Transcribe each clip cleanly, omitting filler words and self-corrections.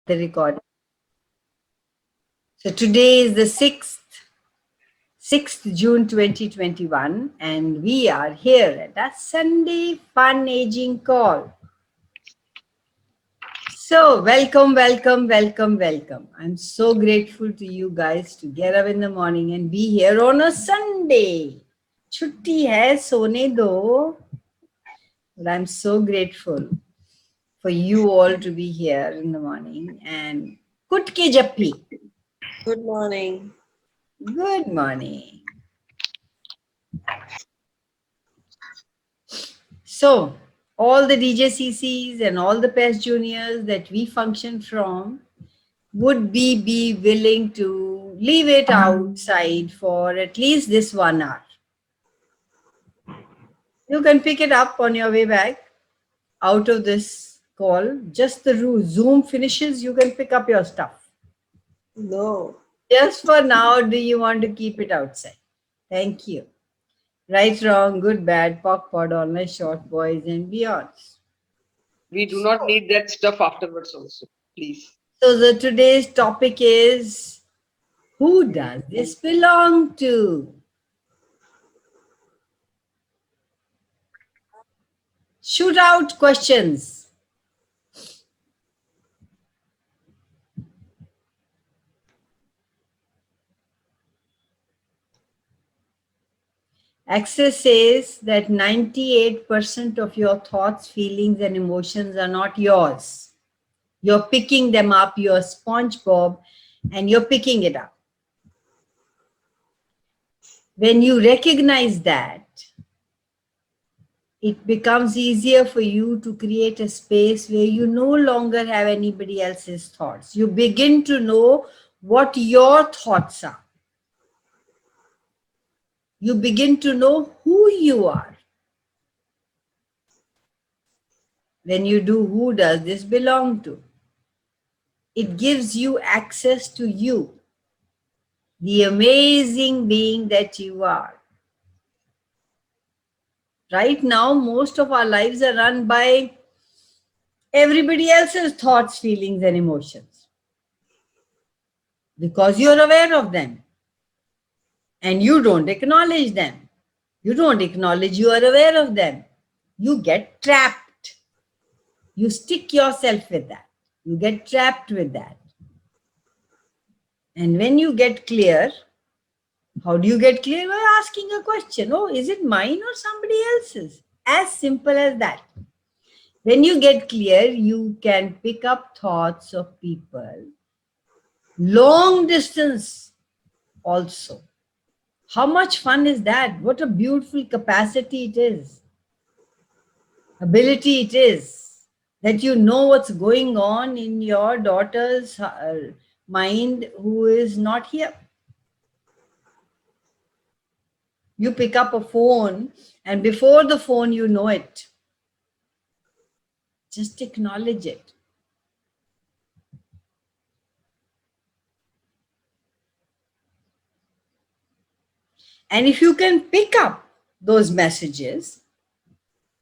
the recording. So today is the 6th June 2021, and we are here at a Sunday Fun Aging Call. So welcome. I'm so grateful to you guys to get up in the morning and be here on a Sunday. Chutti hai, sone do. But I'm so grateful for you all to be here in the morning. And Kutke Jappi. Good morning. Good morning. So, all the DJCCs and all the PES juniors that we function from, would be willing to leave it outside for at least this 1 hour? You can pick it up on your way back out of this call. Just the Zoom finishes, you can pick up your stuff. No. Just for now, do you want to keep it outside? Thank you. Right, wrong, good, bad, POC, POD, online, short, boys and beyonds. We do not need that stuff afterwards also, please. So today's topic is, who does this belong to? Shoot out questions. Access says that 98% of your thoughts, feelings, and emotions are not yours. You're picking them up, you're SpongeBob, and you're picking it up. When you recognize that, it becomes easier for you to create a space where you no longer have anybody else's thoughts. You begin to know what your thoughts are. You begin to know who you are. When you do, who does this belong to? It gives you access to you, the amazing being that you are. Right now, most of our lives are run by everybody else's thoughts, feelings, and emotions, because you're aware of them and you don't acknowledge them. You don't acknowledge you are aware of them. You get trapped. You stick yourself with that. You get trapped with that. And when you get clear, how do you get clear? By asking a question. Oh, is it mine or somebody else's? As simple as that. When you get clear, you can pick up thoughts of people, long distance also. How much fun is that? What a beautiful capacity it is. Ability it is that you know what's going on in your daughter's mind who is not here. You pick up a phone and before the phone, you know it. Just acknowledge it. And if you can pick up those messages,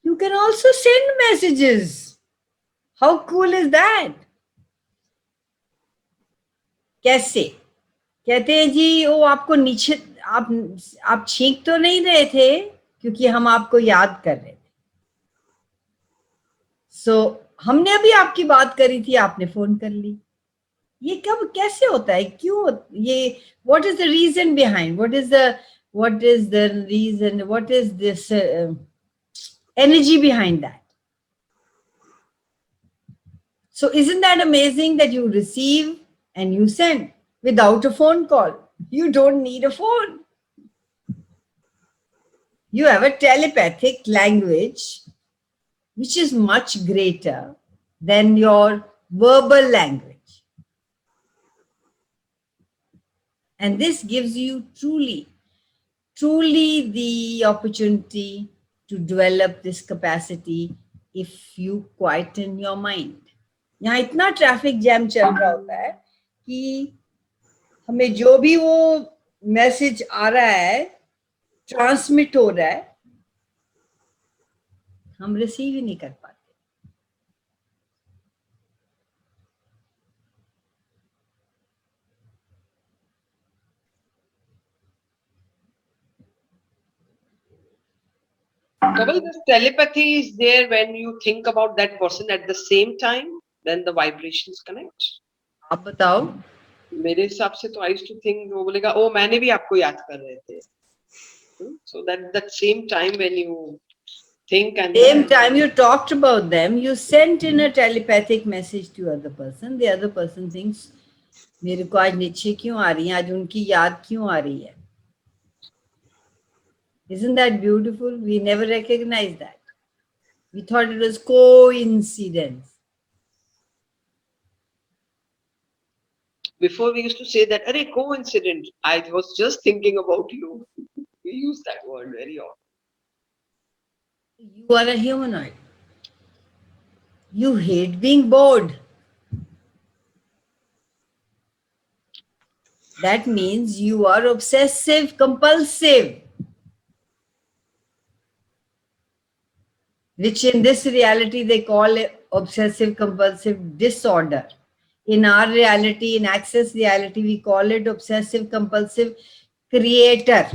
you can also send messages. How cool is that? कैसे? कहते हैं जी वो आपको नीचे आप छींक तो नहीं रहे थे क्योंकि हम आपको याद कर रहे थे. सो हमने अभी आपकी बात करी थी, आपने फोन कर ली. ये कब कैसे होता है? क्यों ये? What is the reason behind? What is the reason? What is this energy behind that? So isn't that amazing that you receive and you send without a phone call? You don't need a phone. You have a telepathic language which is much greater than your verbal language. And this gives you truly the opportunity to develop this capacity if you quieten your mind. यहाँ इतना traffic jam चल रहा होता है कि हमें जो भी वो मैसेज आ रहा है, ट्रांसमिट हो रहा है, हम रिसीव ही नहीं कर पाते. Kaval, the telepathy is there when you think about that person at the same time, then the vibrations connect. आप बताओ. मेरे हिसाब से तो I used to think वो बोलेगा ओ मैंने भी आपको याद कर रहे थे. So that same time when you think and Same time you talked about them, you sent in a telepathic message to other person. The other person thinks, मेरे को आज निश्चय क्यों आ रही है, आज उनकी याद क्यों आ रही है. Isn't that beautiful? We never recognized that. We thought it was coincidence. before we used to say that, "Arey, coincidence, I was just thinking about you." We use that word very often. You are a humanoid. You hate being bored. That means you are obsessive compulsive, which in this reality they call obsessive compulsive disorder. In our reality, in Access reality, we call it obsessive compulsive creator.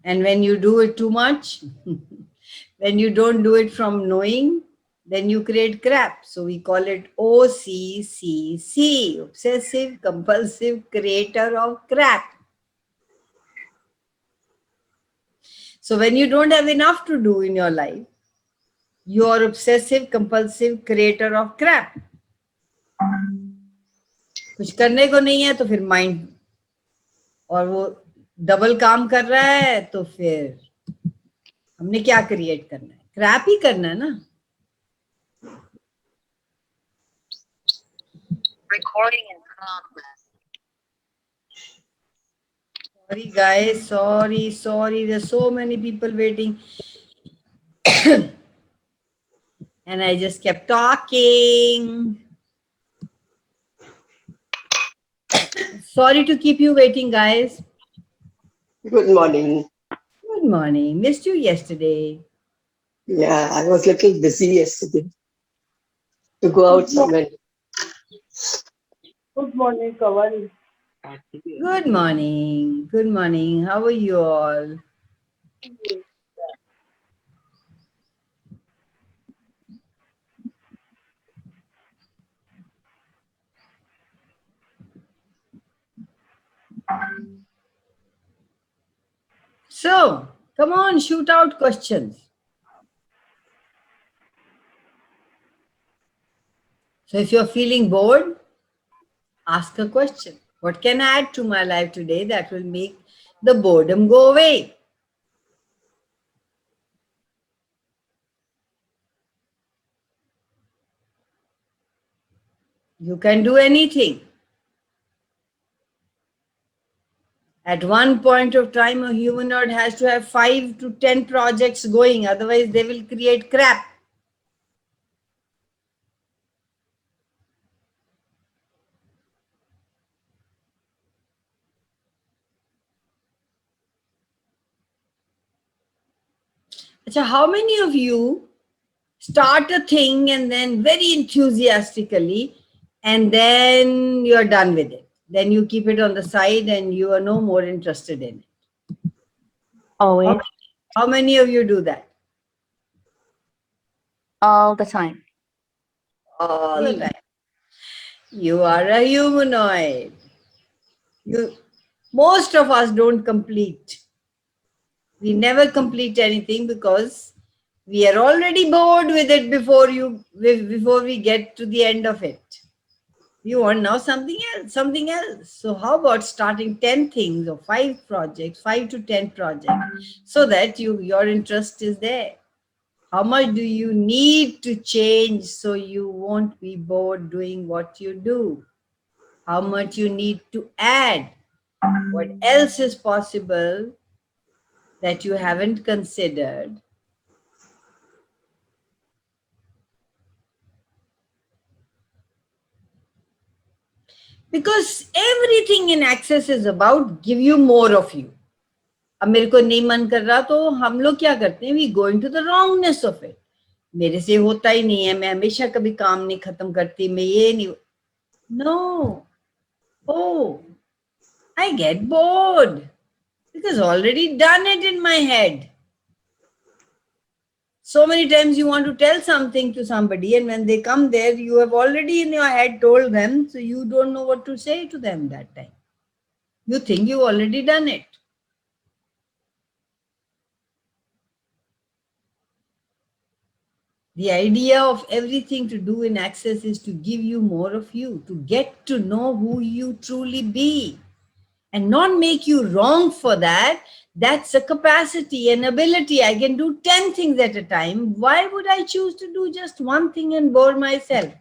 And when you do it too much, when you don't do it from knowing, then you create crap. So we call it OCCC, obsessive compulsive creator of crap. So when you don't have enough to do in your life, you are obsessive compulsive creator of crap. कुछ करने को नहीं है तो फिर mind और वो double काम कर रहा है, तो फिर हमने क्या क्रिएट करना है, क्रैप ही करना है ना. Recording in progress. Sorry guys, sorry, there's so many people waiting. And I just kept talking. Sorry to keep you waiting, guys. Good morning. Good morning. Missed you yesterday. Yeah, I was a little busy yesterday to go out somewhere. Good morning, Kaval. Good morning. Good morning. How are you all? So, come on, shoot out questions. So, if you're feeling bored, ask a question. What can I add to my life today that will make the boredom go away? You can do anything. At one point of time, a humanoid has to have 5 to 10 projects going, otherwise they will create crap. So how many of you start a thing and then very enthusiastically, and then you're done with it? Then you keep it on the side and you are no more interested in it. Always. How many of you do that? All the time. All the time. You are a humanoid. Most of us don't complete. We never complete anything because we are already bored with it before we get to the end of it. You want now something else. So how about starting 10 things or 5 projects, 5 to 10 projects, so that your interest is there. How much do you need to change so you won't be bored doing what you do? How much you need to add? What else is possible that you haven't considered? Because everything in Access is about give you more of you. अब मेरे को नहीं मन कर रहा तो हम लोग क्या करते हैं? We go into the wrongness of it. मेरे से होता ही नहीं है, मैं हमेशा कभी काम नहीं खत्म करती, मैं ये नहीं. No. Oh, I get bored. Because already done it in my head. So many times you want to tell something to somebody, and when they come there, you have already in your head told them, so you don't know what to say to them that time. You think you've already done it. The idea of everything to do in Access is to give you more of you, to get to know who you truly be, and not make you wrong for that. That's a capacity, an ability. I can do 10 things at a time. Why would I choose to do just one thing and bore myself?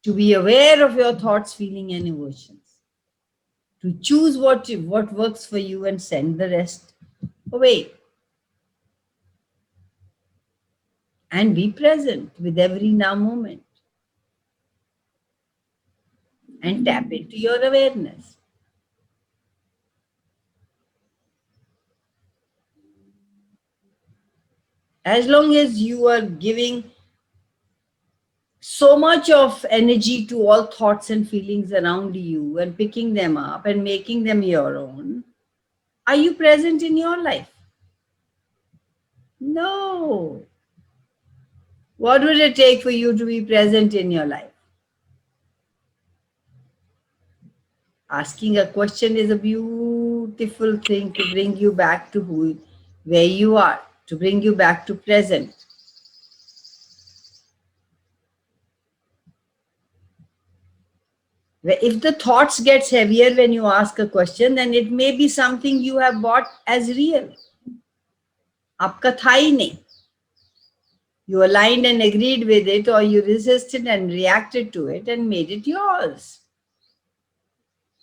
To be aware of your thoughts, feeling, and emotions. To choose what works for you and send the rest away. And be present with every now moment. And tap into your awareness. As long as you are giving so much of energy to all thoughts and feelings around you and picking them up and making them your own, are you present in your life? No. What would it take for you to be present in your life? Asking a question is a beautiful thing to bring you back to where you are, to bring you back to present. If the thoughts gets heavier when you ask a question, then it may be something you have bought as real. आपका था ही नहीं. You aligned and agreed with it, or you resisted and reacted to it and made it yours.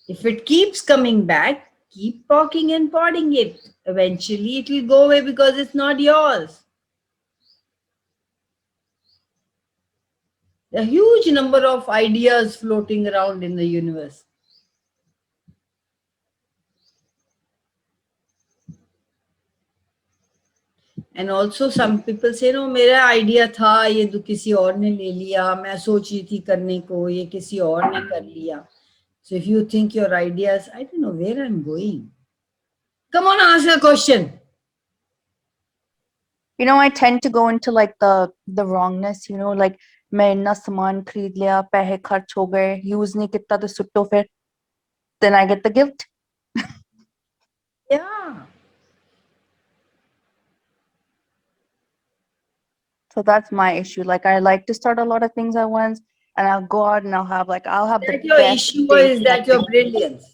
If it keeps coming back, keep poking and prodding it. Eventually it will go away because it's not yours. There are a huge number of ideas floating around in the universe. And also some people say, no, मेरा idea था, ये तो किसी और ने ले लिया, मैं सोच रही थी करने को, ये किसी और ने कर लिया. So if you think your ideas, I don't know where I'm going. Come on, ask a question. You know, I tend to go into like the wrongness, you know, like मैं इतना सामान खरीद लिया, पैसे खर्च हो गए, use नहीं कितना तो सुट्टो फिर. Then I get the guilt. Yeah. So that's my issue. Like I like to start a lot of things at once, and I'll go out and I'll have the That your best issue, day is that your collecting. brilliance?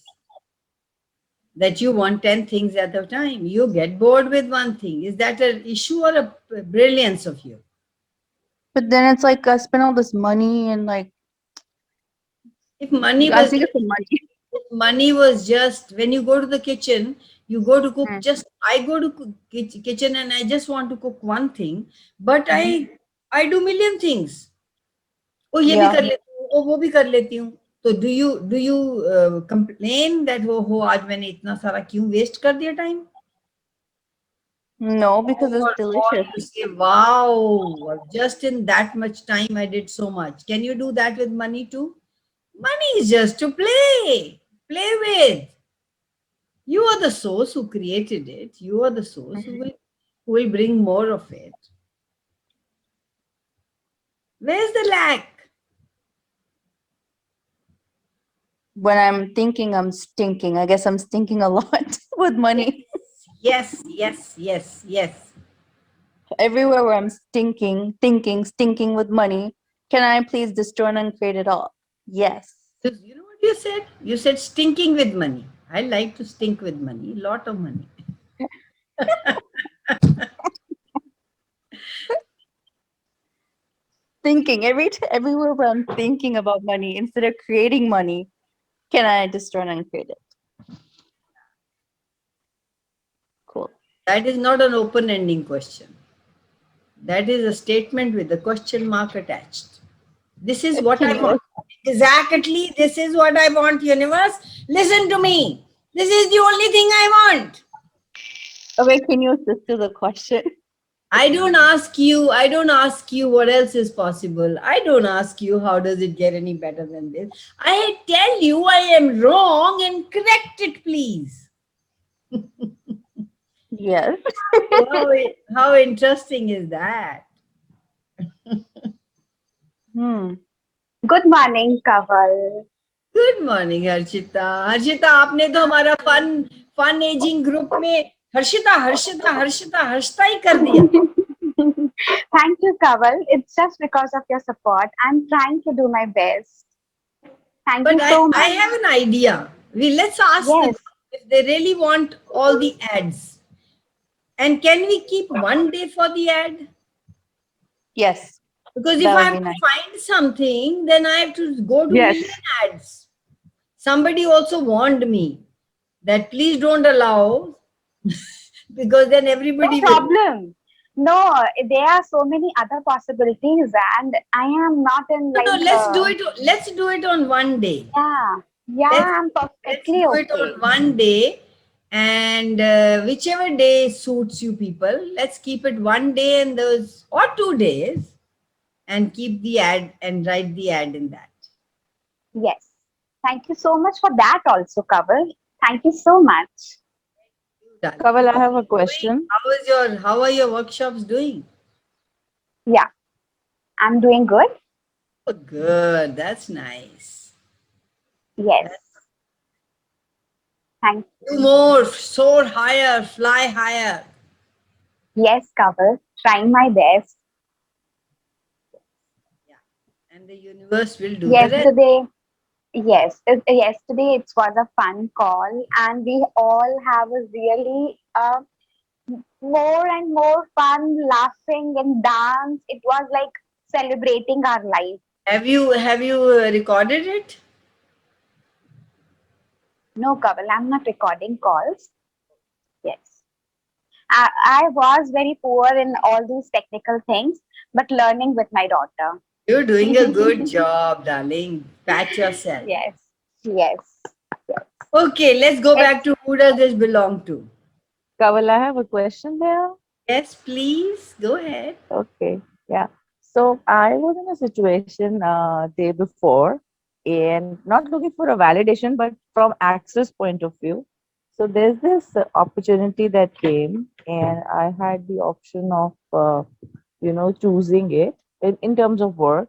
That you want 10 things at a time. You get bored with one thing. Is that an issue or a brilliance of you? But then it's like I spend all this money and like If money I was think it's the money. if money was just when you go to the kitchen, you go to cook I go to kitchen and I just want to cook one thing, but I do million things. Oh, ये भी कर लेती हूँ, oh, वो भी कर लेती हूँ. So do you complain that oh आज मैंने इतना सारा क्यों waste कर दिया time? No, because it's delicious. You say, wow, just in that much time I did so much. Can you do that with money too? Money is just to play with. You are the source who created it. You are the source who will bring more of it. Where's the lack? When I'm thinking, I'm stinking. I guess I'm stinking a lot with money. Yes. Everywhere where I'm stinking with money, can I please destroy and uncreate it all? Yes. So you know what you said? You said stinking with money. I like to stink with money, lot of money. Thinking everywhere where I'm thinking about money instead of creating money, can I destroy and uncreate it? Cool. That is not an open-ending question. That is a statement with a question mark attached. This is what I want. Exactly, this is what I want, universe. Listen to me. This is the only thing I want. Okay, can you assist to the question? I don't ask you what else is possible. I don't ask you how does it get any better than this. I tell you I am wrong and correct it, please. Yes. How interesting is that? Good morning, Kaval. Good morning Harshita. Harshita आपने तो हमारा fun ageing group में हर्षिता हर्षिता हर्षिता हर्षिता ही कर दिया. Thank you, Kaval. It's just because of your support. I'm trying to do my best. Thank But you so much. I have an idea. Let's ask them Yes. if they really want all the ads. And can we keep one day for the ad? Yes. Because if That I would have be to nice. find something, then I have to go to Yes. million ads. Somebody also warned me that please don't allow because then everybody No will. problem. No, there are so many other possibilities, and I am not in No, like. let's do it. Let's do it on one day. Yeah, Let's I'm let's perfectly do it okay. on one day, and whichever day suits you people, let's keep it one day and those or 2 days, and keep the ad and write the ad in that. Yes. Thank you so much for that, also, Kaval. Thank you so much. Done. Kaval, I have a question. How are your workshops doing? Yeah, I'm doing good. Oh, good. That's nice. Yes. Thank Do more, soar higher, fly higher. Yes, Kaval. Trying my best. And the universe will do the rest. Yesterday, yesterday it was a fun call, and we all have a really more and more fun, laughing and dance. It was like celebrating our life. Have you recorded it? No, Kaval, I'm not recording calls. Yes. I was very poor in all these technical things, but learning with my daughter. You're doing a good job, darling. Pat yourself. Yes. Yes. Okay, let's go back to who does this belong to? Kaval, I have a question there. Yes, please go ahead. Okay. Yeah. So I was in a situation day before and not looking for a validation, but from access point of view. So there's this opportunity that came, and I had the option of, choosing it in terms of work.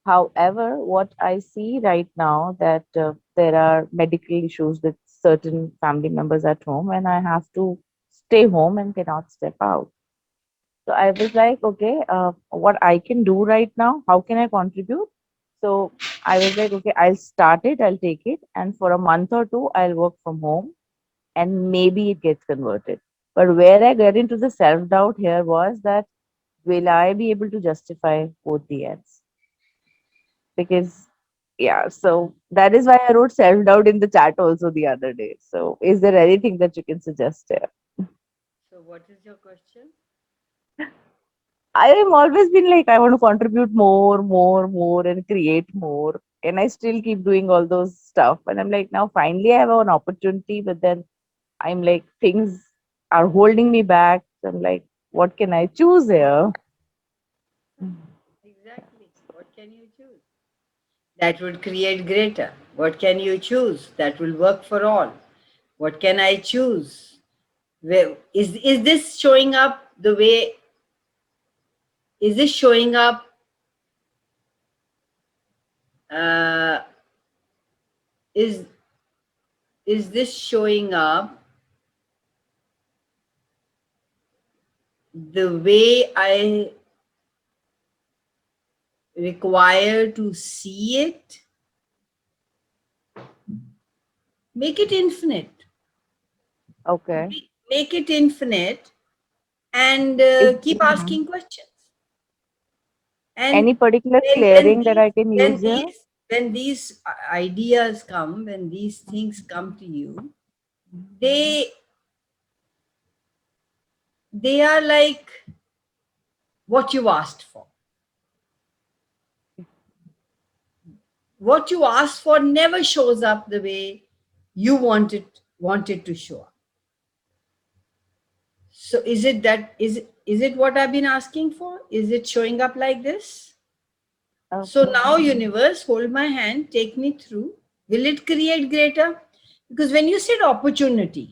However, what I see right now that there are medical issues with certain family members at home, and I have to stay home and cannot step out. So I was like, okay, what I can do right now, how can I contribute? So I was like, okay, I'll start it, I'll take it, and for a month or two, I'll work from home, and maybe it gets converted. But where I get into the self doubt here was that will I be able to justify both the ends? Because yeah, so that is why I wrote self doubt in the chat also the other day. So is there anything that you can suggest here? So, what is your question? I have always been like, I want to contribute more, and create more. And I still keep doing all those stuff. And I'm like, now finally I have an opportunity, but then I'm like, things are holding me back. So I'm like, what can I choose here? Exactly. What can you choose? That would create greater. What can you choose? That will work for all. What can I choose? Is this showing up the way? Is this showing up? Is this showing up the way I require to see it? Make it infinite. Okay. Make it infinite and keep asking questions. And Any particular clearing that I can use here? when these ideas come, when these things come to you, they are like what you asked for. What you asked for never shows up the way you want it to show up. So is it what I've been asking for? Is it showing up like this? So Okay. now, universe, hold my hand, take me through. Will it create greater? Because when you said opportunity,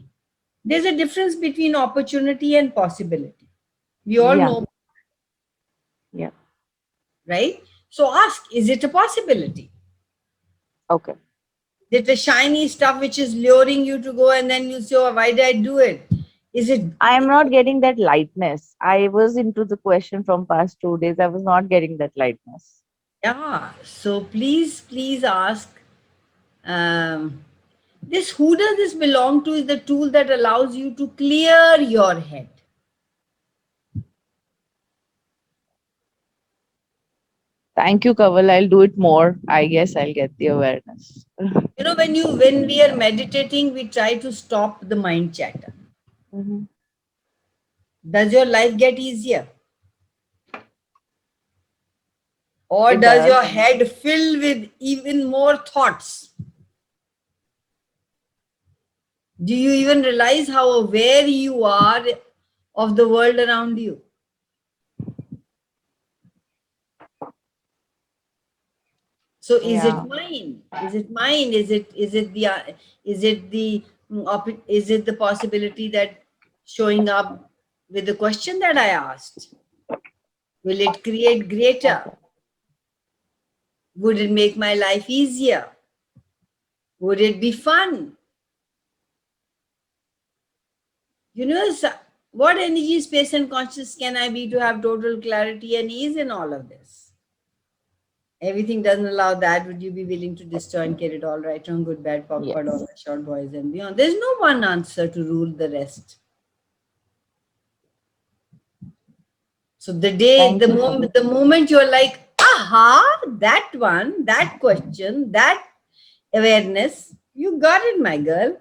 there's a difference between opportunity and possibility. We all Yeah. know, Yeah. right? So ask, is it a possibility? Okay. Is it a shiny stuff which is luring you to go and then you say, oh, why did I do it? Is it, I am not getting that lightness. I was into the question from past 2 days. I was not getting that lightness. yeah. So please ask, this, who does this belong to, is the tool that allows you to clear your head. Thank you, Kaval. I'll do it more. I guess I'll get the awareness. You know, when we are meditating, we try to stop the mind chatter. Mhm. Does your life get easier? Or It does your does. head fill with even more thoughts? Do you even realize how aware you are of the world around you? So is Yeah. it mine? Is it mine? Is it the possibility that showing up with the question that I asked? Will it create greater? Okay. Would it make my life easier? Would it be fun? You know, what energy, space, and consciousness can I be to have total clarity and ease in all of this? Everything doesn't allow that. Would you be willing to destroy and get it all right, wrong, good, bad, POC, all Yes. the short boys and beyond? There's no one answer to rule the rest. So Thank you, Kaval. the moment you're like, aha, that one, that question, that awareness, you got it, my girl.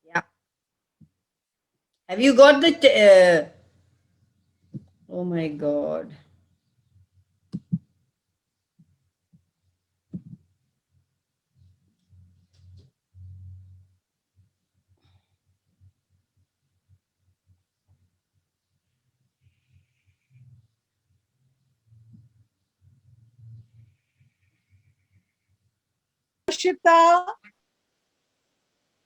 Yeah. Have you got the? Oh my God. Shita.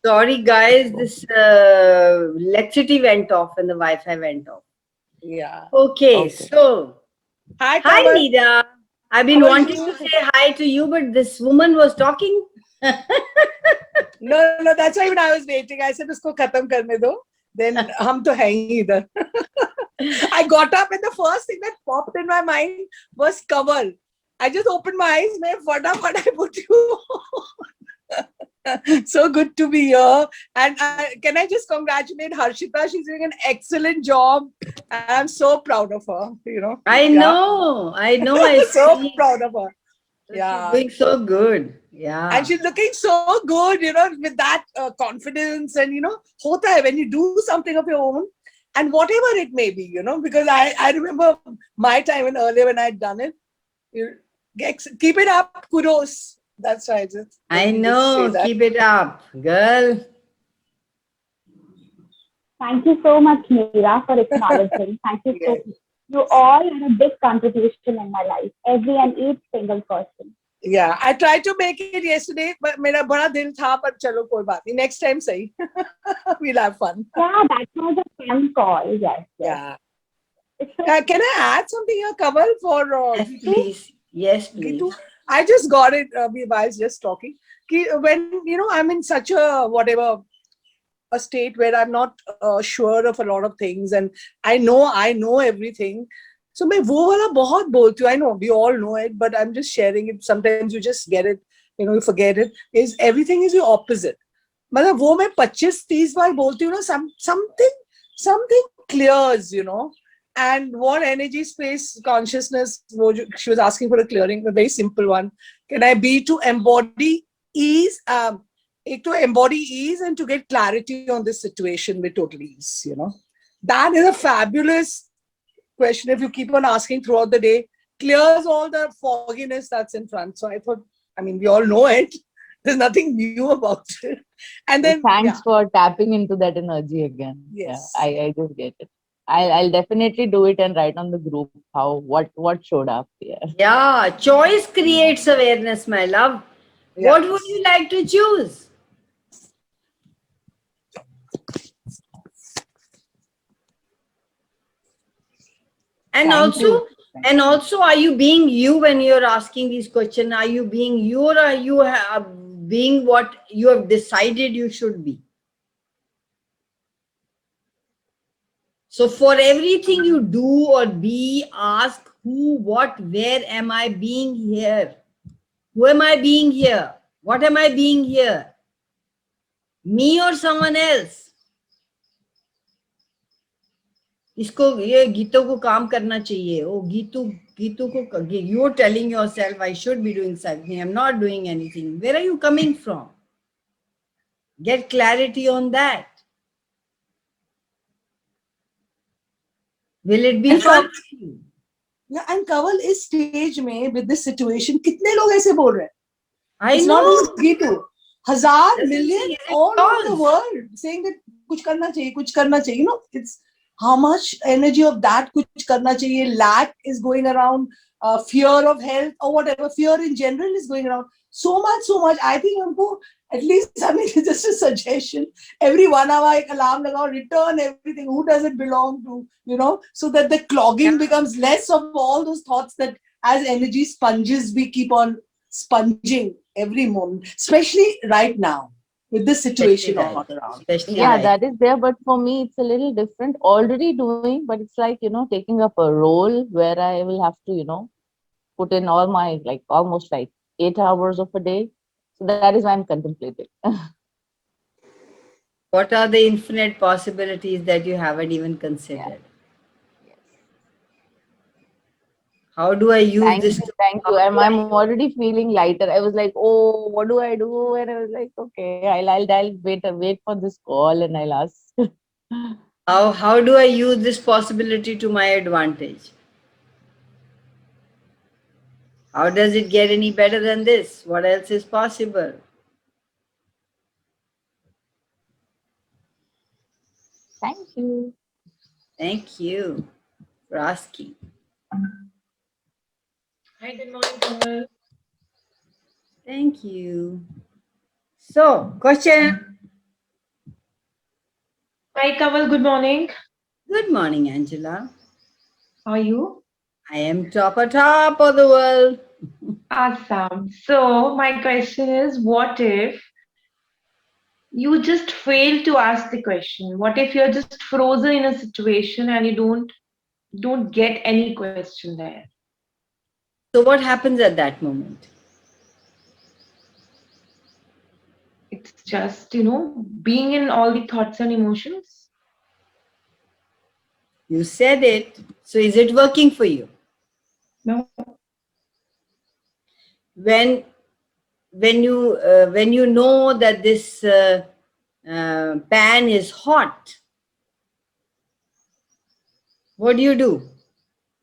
Sorry, guys. This electricity went off and the Wi-Fi went off. Yeah. Okay, Okay. so Hi, hi, Kamal. Nida. I've been How are wanting you? to say hi to you, but this woman was talking. No, that's why when I was waiting, I said, "Usko khatam karne do." Then hum to hai hi idhar. I got up and the first thing that popped in my mind was Kamal. I just opened my eyes, मैं फटाफट I put you. So good to be here. And can I just congratulate Harshita? She's doing an excellent job. I'm so proud of her. You know, I yeah, know, I so see. proud of her. She's Yeah. doing so good. Yeah. And she's looking so good, you know, with that confidence. And, you know, hota hai when you do something of your own and whatever it may be, you know, because I remember my time when earlier when I'd done it. You keep it up, kudos. That's why I just I let me just say know. that. Keep it up, girl. Thank you so much, Meera, for acknowledging. Thank you so Yes. much. You all are a big contribution in my life, every and each single person. Yeah, I tried to make it yesterday, but मेरा बड़ा दिल था पर चलो कोई बात नहीं. Next time सही. We'll have fun. Yeah, that was a fun call. Yes, yes. Yeah. It's so Can I add something here, Kamal, for Yes, Gitu? please. Yes, please. Gitu? I just got it while I was just talking. When, you know, I'm in such a whatever a state where I'm not sure of a lot of things and I know everything. So मैं वो वाला बहुत बोलती हूँ. I know we all know it, but I'm just sharing it. Sometimes you just get it, you know, you forget it. Is everything is the opposite. मतलब वो मैं 25-30 बार बोलती हूँ ना, something clears, you know. And what energy, space, consciousness, she was asking for a clearing, a very simple one. Can I be to embody ease, to embody ease and to get clarity on this situation with total ease, you know? That is a fabulous question. If you keep on asking throughout the day, clears all the fogginess that's in front. So I thought I mean, we all know it. There's nothing new about it. And So then, thanks for tapping into that energy again. Yes. Yeah, I just get it. I'll definitely do it and write on the group how what showed up. Yeah. Yeah, choice creates awareness, my love. Yeah. What would you like to choose? And Thank also, you. are you being you when you're asking these questions? Are you being you, or are you being what you have decided you should be? So for everything you do or be, ask who, what, where am I being here? Who am I being here? What am I being here? Me or someone else? इसको ये गीतों को काम करना चाहिए. ओ गीतों को, you're telling yourself I should be doing something, I'm not doing anything. Where are you coming from? Get clarity on that. Will it be And fun for you? Yeah, and Kanwal, इस stage में with this situation, कितने लोग ऐसे बोल रहे हैं? I It's know. not only Gitu. 1,000 million Is it all over the false? world saying that कुछ करना चाहिए, कुछ करना चाहिए. You know, it's how much energy of that कुछ करना चाहिए. Lack is going around. Fear of health or whatever. Fear in general is going around. So much. I think हमको at least, I mean, just a suggestion. Every 1 hour, एक alarm लगाओ, return everything. Who does it belong to? You know, so that the clogging becomes less of all those thoughts that as energy sponges, we keep on sponging every moment, especially right now with this situation all around. Especially Yeah, right. that is there, but for me it's a little different. Already doing, but it's like, taking up a role where I will have to, put in all my like almost like 8 hours of a day. So that is why I'm contemplating. What are the infinite possibilities that you haven't even considered? How do I use Thank this? you, thank you. I'm already feeling lighter. I was like, oh, what do I do? And I was like, okay, I'll wait for this call and I'll ask. How do I use this possibility to my advantage? How does it get any better than this? What else is possible? Thank you. Thank you for asking. Hi, good morning, Kamal. Thank you. So, question. Hi, Kamal. Good morning. Good morning, Angela. How are you? I am top of the world. Awesome. So, my question is, what if you just fail to ask the question? What if you're just frozen in a situation and you don't get any question there? So, what happens at that moment? It's just, being in all the thoughts and emotions. You said it. So, is it working for you? No. When you know that this pan is hot, what do?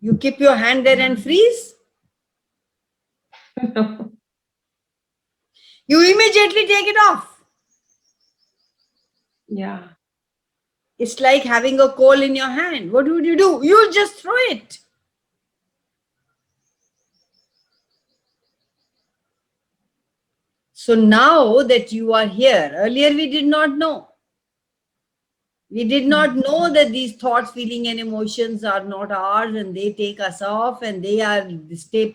You keep your hand there and freeze? No. You immediately take it off. Yeah. It's like having a coal in your hand. What would you do? You just throw it. So now that you are here, earlier we did not know. We did not know that these thoughts, feeling, and emotions are not ours, and they take us off, and they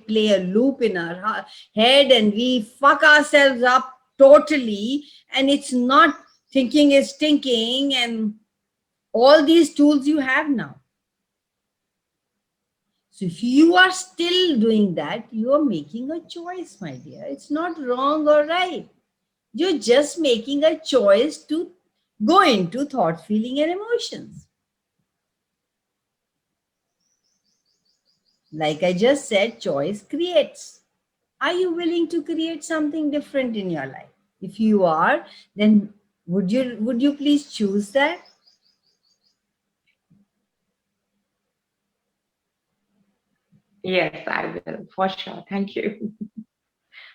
play a loop in our head, and we fuck ourselves up totally. And it's not thinking is thinking, and all these tools you have now. So if you are still doing that, you are making a choice, my dear. It's not wrong or right. You're just making a choice to go into thought, feeling, and emotions. Like I just said, choice creates. Are you willing to create something different in your life? If you are, then would you please choose that? Yes, I will, for sure. Thank you.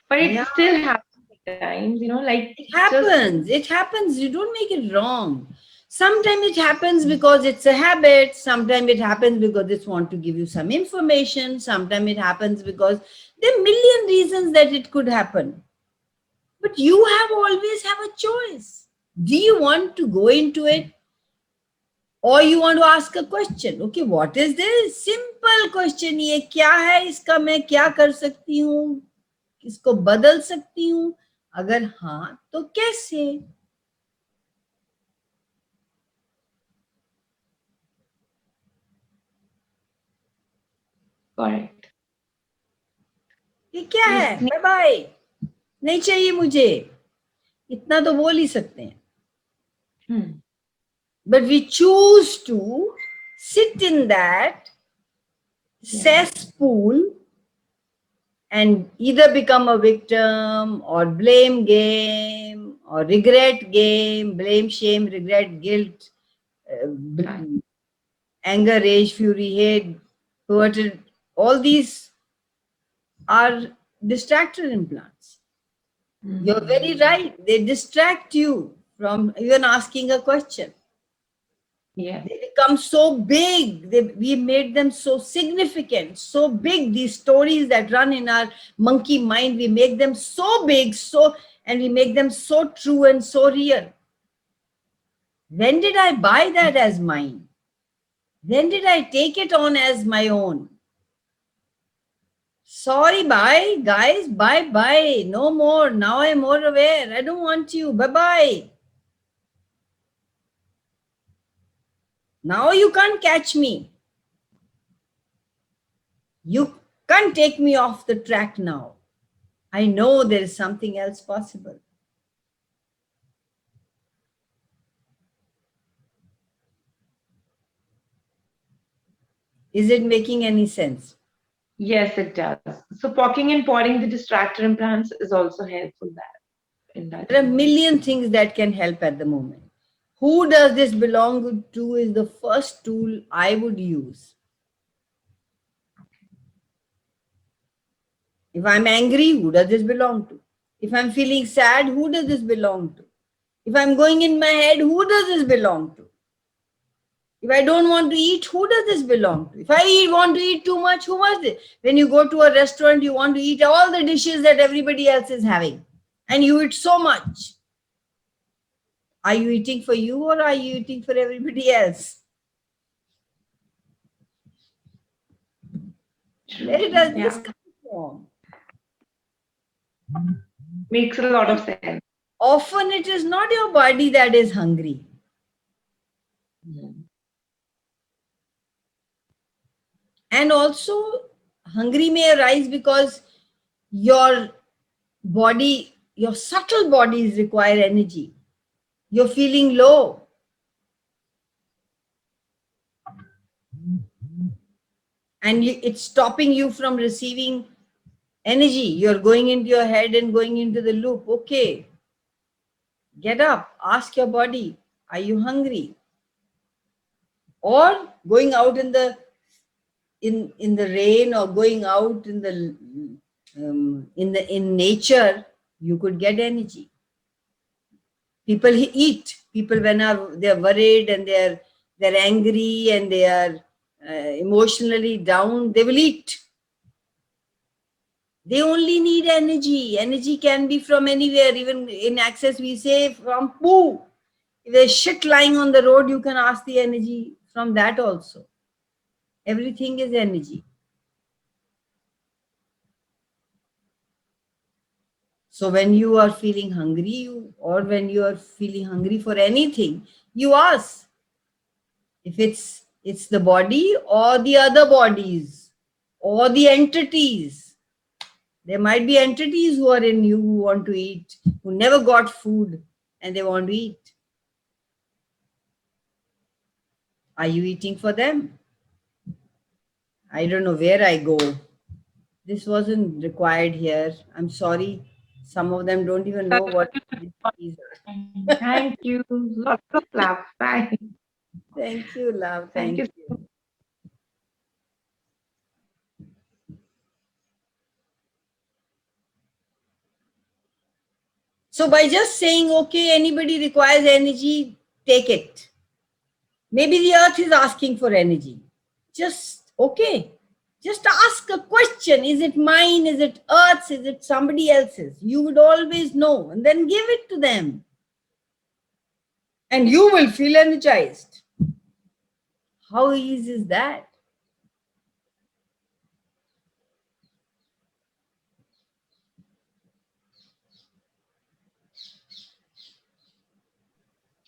But it Yeah. still happens at times, like It happens. It happens. You don't make it wrong. Sometimes it happens because it's a habit. Sometimes it happens because it's want to give you some information. Sometimes it happens because there are a million reasons that it could happen. But you have always have a choice. Do you want to go into it? Or you want to ask a question? Okay, what is this? Simple question. ये क्या है? इसका मैं क्या कर सकती हूँ? इसको बदल सकती हूँ? अगर हाँ, तो कैसे? correct. ये क्या है? बाय बाय, नहीं चाहिए मुझे, इतना तो बोल ही सकते हैं. But we choose to sit in that cesspool and either become a victim or blame game or regret game, blame, shame, regret, guilt, anger, rage, fury, hate, perverted. All these are distractor implants. You're very right. They distract you from even asking a question. Yeah. They become so big. We made them so significant, so big. These stories that run in our monkey mind, we make them so big, and we make them so true and so real. When did I buy that as mine? When did I take it on as my own? Sorry, bye, guys. Bye bye. No more. Now I'm more aware. I don't want you. Bye bye. Now you can't catch me. You can't take me off the track now. I know there is something else possible. Is it making any sense? Yes, it does. So poking and potting the distractor implants is also helpful in that. There are a million things that can help at the moment. Who does this belong to is the first tool I would use. If I'm angry, who does this belong to? If I'm feeling sad, who does this belong to? If I'm going in my head, who does this belong to? If I don't want to eat, who does this belong to? If I want to eat too much, who was it? When you go to a restaurant, you want to eat all the dishes that everybody else is having, and you eat so much. Are you eating for you or are you eating for everybody else? Where does this come from? Makes a lot of sense. Often it is not your body that is hungry. And also, hungry may arise because your body, your subtle bodies require energy. You're feeling low. And it's stopping you from receiving energy. You're going into your head and going into the loop. Okay, get up, ask your body, are you hungry? Or going out in the rain, or going out in nature, you could get energy. People eat. People, when they're worried and they're angry and they are emotionally down, they will eat. They only need energy. Energy can be from anywhere. Even in Access, we say from poo. If there's shit lying on the road, you can ask the energy from that also. Everything is energy. So when you are feeling hungry, or when you are feeling hungry for anything, you ask if it's the body or the other bodies or the entities. There might be entities who are in you who want to eat, who never got food and they want to eat. Are you eating for them? I don't know where I go. This wasn't required here. I'm sorry. Some of them don't even know what these are. Thank you. Lots of love. Bye. Thank you, love. Thank Thank you. you. So by just saying, okay, anybody requires energy, take it. Maybe the earth is asking for energy. Just, okay. Just ask a question. Is it mine? Is it earth's? Is it somebody else's? You would always know, and then give it to them. And you will feel energized. How easy is that?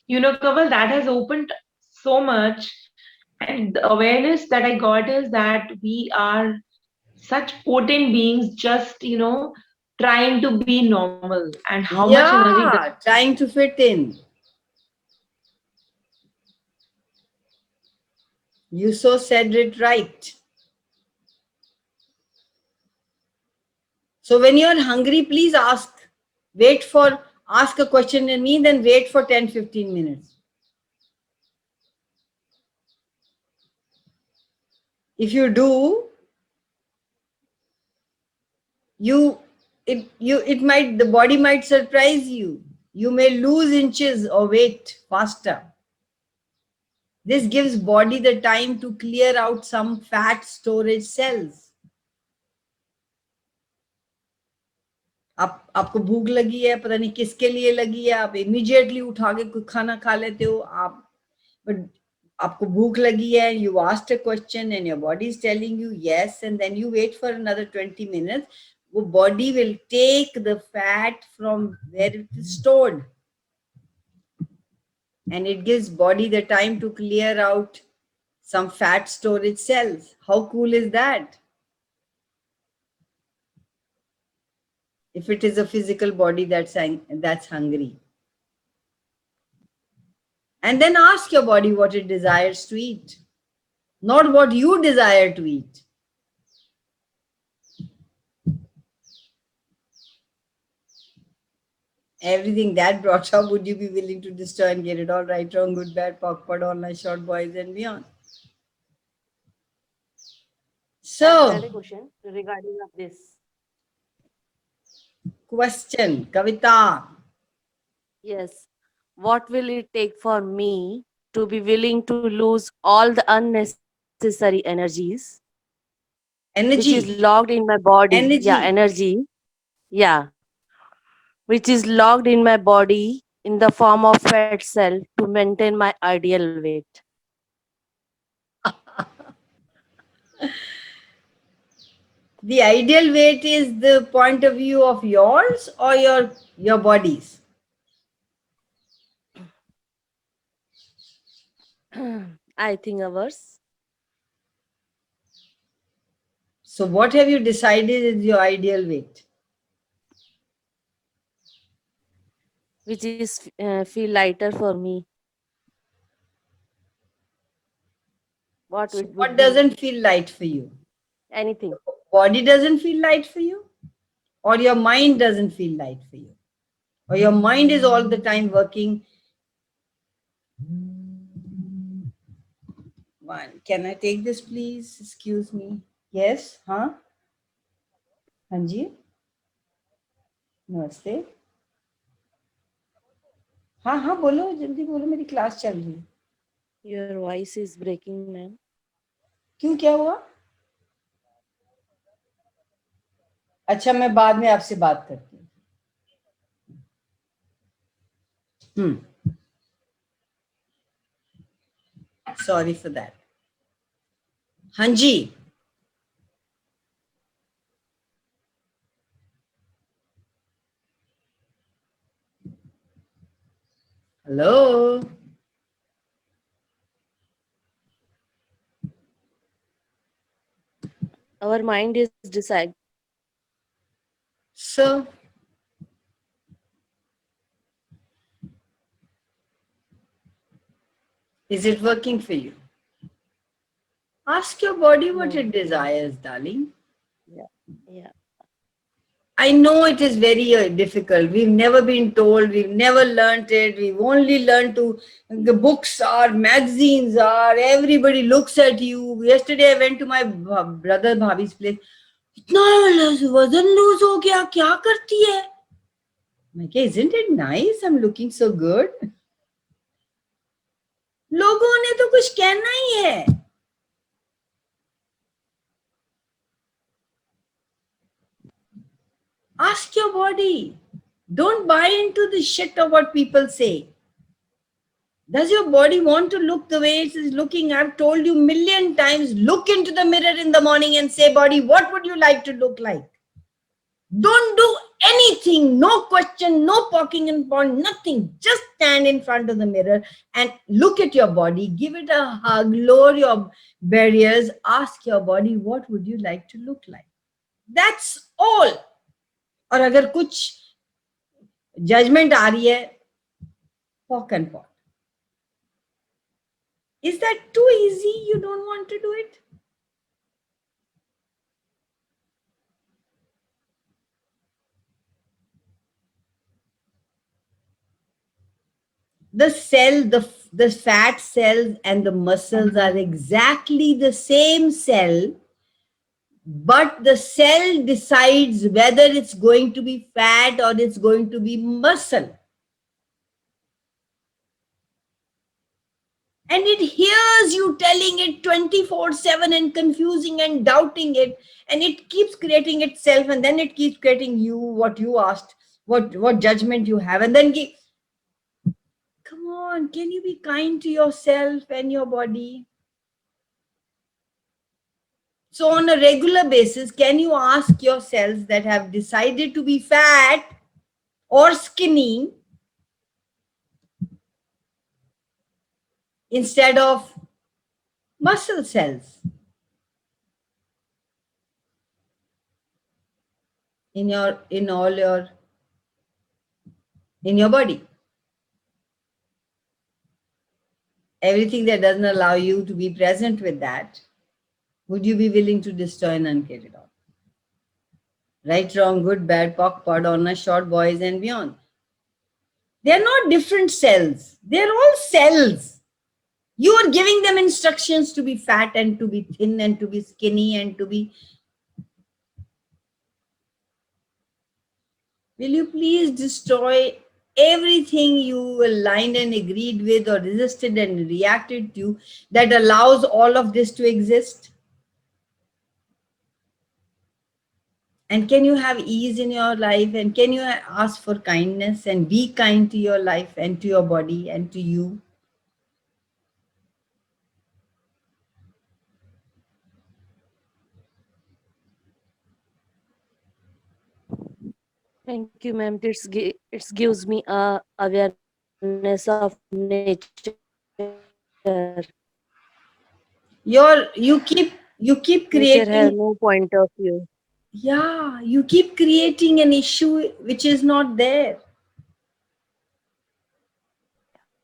You know, Kaval, that has opened so much. And the awareness that I got is that we are such potent beings, just, trying to be normal, and how much energy Yeah, trying to fit in. You so said it right. So when you're hungry, please ask. Ask a question in me, then wait for 10-15 minutes. If you do, the body might surprise you. You may lose inches or weight faster. This gives body the time to clear out some fat storage cells. आपको भूख लगी है, पता नहीं किसके लिए लगी है, आप इमीडिएटली उठा के कोई खाना खा लेते हो, but आपको भूख लगी है, you asked a question and your body is telling you yes, and then you wait for another 20 minutes, वो body will take the fat from where it is stored, and it gives body the time to clear out some fat storage cells. How cool is that? If it is a physical body that's hungry. And then ask your body what it desires to eat, not what you desire to eat. Everything that brought up, would you be willing to destroy and get it all right, wrong, good, bad, POC, POD, online, short, boys, and beyond? So, I had a question regarding of this. Question, Kavita. Yes. What will it take for me to be willing to lose all the unnecessary energies which is Energy. locked in my body? Energy. Yeah, energy. Yeah. Which is locked in my body in the form of fat cell to maintain my ideal weight. The ideal weight is the point of view of yours or your body's? I think ours. So what have you decided is your ideal weight? Which is feel lighter for me. What So it would what be? doesn't feel light for you? Anything. Body doesn't feel light for you? Or your mind doesn't feel light for you? Or your mind is all the time working? One, can I take this please? Excuse me. Yes, huh? Hanji? नमस्ते. हाँ हाँ बोलो, जल्दी बोलो, मेरी class चल रही है. Your voice is breaking, ma'am. क्यों, क्या हुआ? अच्छा, मैं बाद में आपसे बात करती हूँ. Sorry for that. हाँ जी. Hello. Our mind is decide. So, is it working for you? Ask your body what No. it desires, darling. Yeah. I know it is very difficult. We've never been told, we've never learnt it. We've only learned the books are, magazines are, everybody looks at you. Yesterday I went to my brother Bhabhi's place. इतना वजन loose हो गया, क्या करती है? Okay, isn't it nice? I'm looking so good. लोगों ने तो कुछ कहना ही है. Ask your body. Don't buy into the shit of what people say. Does your body want to look the way it is looking? I've told you million times, look into the mirror in the morning and say, body, what would you like to look like? Don't do anything, no question, no poking and pond, nothing. Just stand in front of the mirror and look at your body, give it a hug, lower your barriers, ask your body, what would you like to look like? That's all. और अगर कुछ judgment आ रही है, poke and pond. Is that too easy? You don't want to do it? The cell, the fat cells and the muscles are exactly the same cell, but the cell decides whether it's going to be fat or it's going to be muscle. And it hears you telling it 24/7 and confusing and doubting it, and it keeps creating itself, and then it keeps creating you, what you asked, what judgment you have, and then come on, can you be kind to yourself and your body? So on a regular basis, can you ask your cells that have decided to be fat or skinny instead of muscle cells in your body? Everything that doesn't allow you to be present with that, would you be willing to destroy and uncreate it all? Right, wrong, good, bad, POC, POD, honest, short, boys, and beyond. They're not different cells. They're all cells. You are giving them instructions to be fat and to be thin and to be skinny and to be... Will you please destroy everything you aligned and agreed with or resisted and reacted to that allows all of this to exist? And can you have ease in your life? And can you ask for kindness and be kind to your life and to your body and to you? Thank you, ma'am. It gives me a awareness of nature. You keep Nature creating... has no point of view. Yeah, you keep creating an issue which is not there.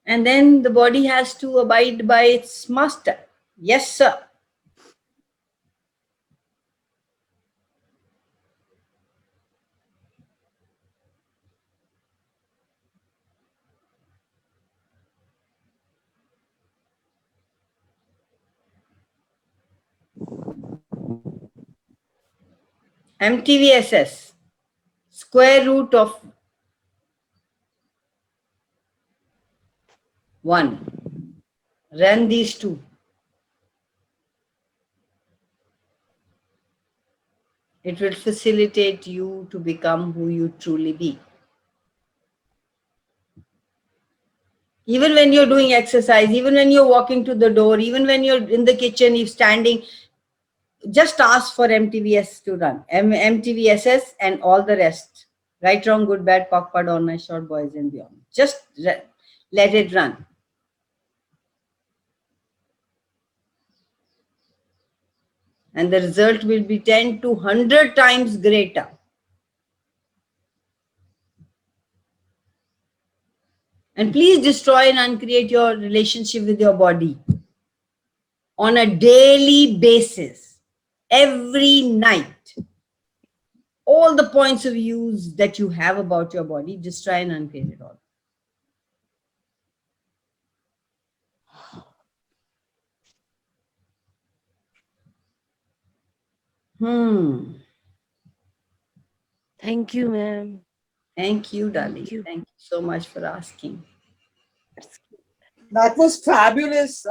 And then the body has to abide by its master. Yes, sir. MTVSS, square root of 1. Run these two. It will facilitate you to become who you truly be. Even when you're doing exercise, even when you're walking to the door, even when you're in the kitchen, you're standing, just ask for MTVS to run. MTVSS and all the rest. Right, wrong, good, bad, POC, POD, honest, short, boys, and beyond. Just let it run. And the result will be 10 to 100 times greater. And please destroy and uncreate your relationship with your body on a daily basis, every night. All the points of views that you have about your body, just try and uncreate it all. Thank you, ma'am. Thank you, darling. you. Thank you so much for asking. That was fabulous,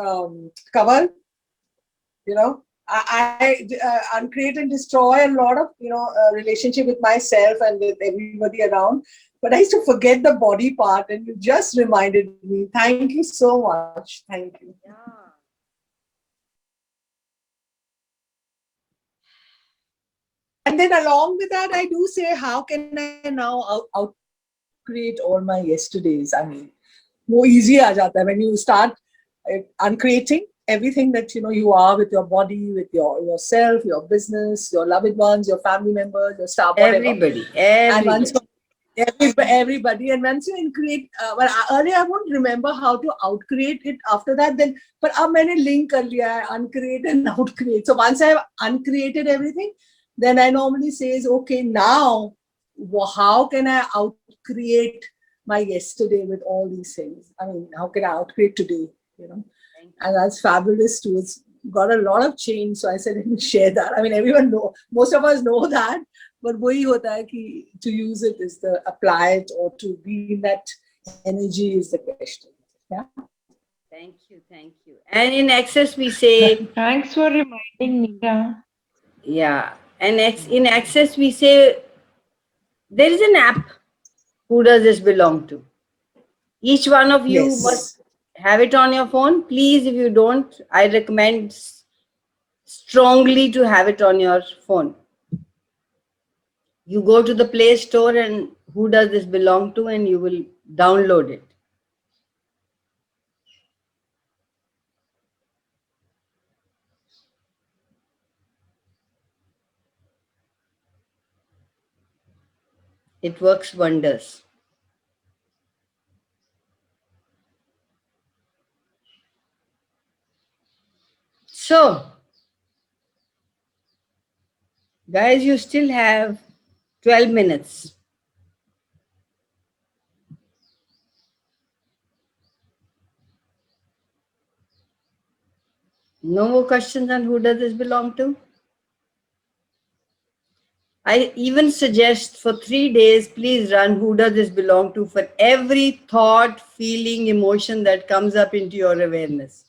Kamal. You know, I uncreate and destroy a lot of, relationship with myself and with everybody around. But I used to forget the body part, and you just reminded me. Thank you so much. Thank you. And then along with that, I do say, how can I now out-create all my yesterdays? I mean, more easy aa jata hai when you start uncreating everything that you are with your body, with yourself, your business, your loved ones, your family members, your staff, whatever. Everybody. And once everybody, and once you increate, earlier I won't remember how to outcreate it after that. Then, but अब मैंने link कर लिया है, uncreate and outcreate. So once I have uncreated everything, then I normally says, okay, now how can I outcreate my yesterday with all these things? I mean, how can I outcreate today? And that's fabulous too. It's got a lot of change. So I said, let me share that. I mean, everyone know, most of us know that, but वही होता है कि to use it is the apply it, or to be in that energy is the question. Yeah. Thank you. Thank you. And in Access, we say, Thanks for reminding me. yeah. And in Access, we say, there is an app. Who does this belong to? Each one of you Yes. must have it on your phone. Please, if you don't, I recommend strongly to have it on your phone. You go to the Play Store and who does this belong to, and you will download it. It works wonders. So, guys, you still have 12 minutes. No more questions on who does this belong to? I even suggest for 3 days, please run who does this belong to for every thought, feeling, emotion that comes up into your awareness.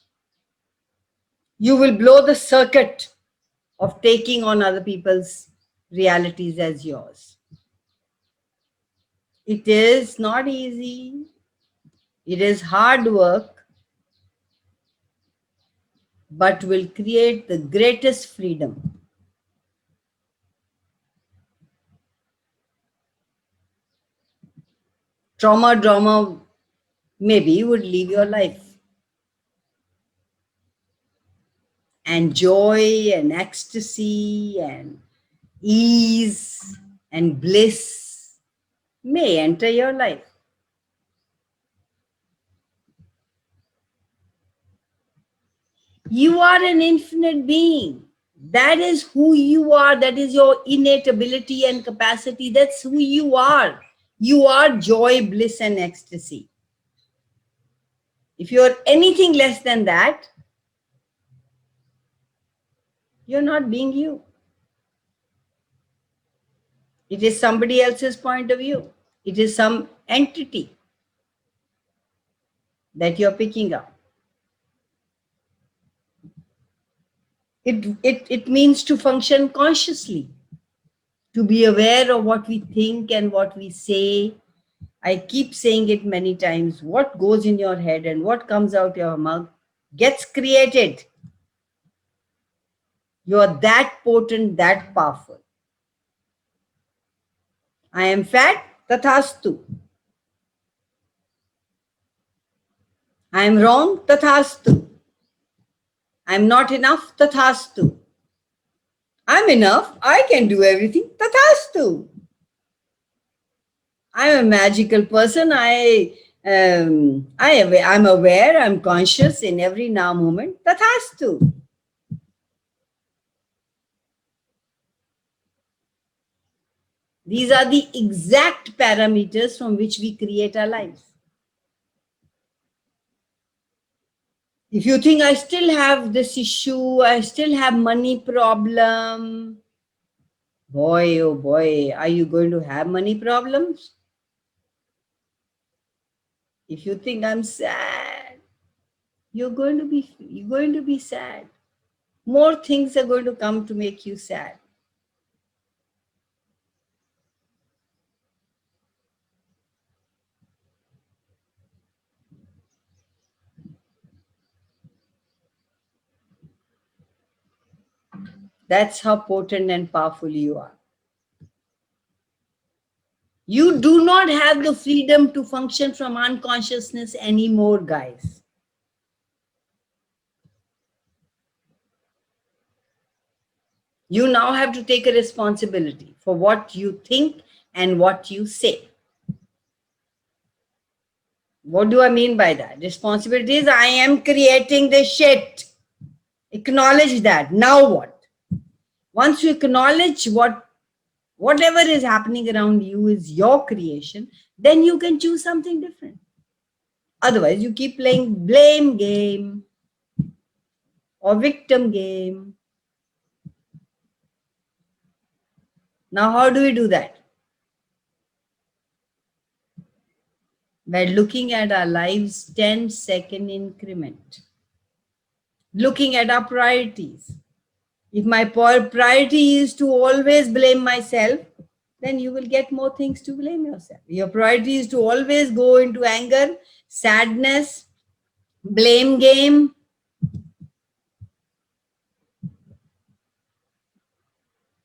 You will blow the circuit of taking on other people's realities as yours. It is not easy. It is hard work, but will create the greatest freedom. Drama, maybe would leave your life. And joy and ecstasy and ease and bliss may enter your life. You are an infinite being. That is who you are. That is your innate ability and capacity. That's who you are. You are joy, bliss, and ecstasy. If you're anything less than that, you're not being you. It is somebody else's point of view. It is some entity that you're picking up. It means to function consciously, to be aware of what we think and what we say. I keep saying it many times. What goes in your head and what comes out your mouth gets created. You're that potent, that powerful. I am fat, tathastu. I am wrong, tathastu. I'm not enough, tathastu. I'm enough, I can do everything, tathastu. I'm a magical person, I'm aware, I'm conscious in every now moment, tathastu. These are the exact parameters from which we create our lives. If you think I still have this issue, I still have money problem, boy, oh boy, are you going to have money problems? If you think I'm sad, you're going to be sad. More things are going to come to make you sad. That's how potent and powerful you are. You do not have the freedom to function from unconsciousness anymore, guys. You now have to take a responsibility for what you think and what you say. What do I mean by that? Responsibility is I am creating this shit. Acknowledge that. Now what? Once you acknowledge whatever is happening around you is your creation, then you can choose something different. Otherwise, you keep playing blame game or victim game. Now, how do we do that? By looking at our lives 10-second increment. Looking at our priorities. If my priority is to always blame myself, then you will get more things to blame yourself. Your priority is to always go into anger, sadness, blame game.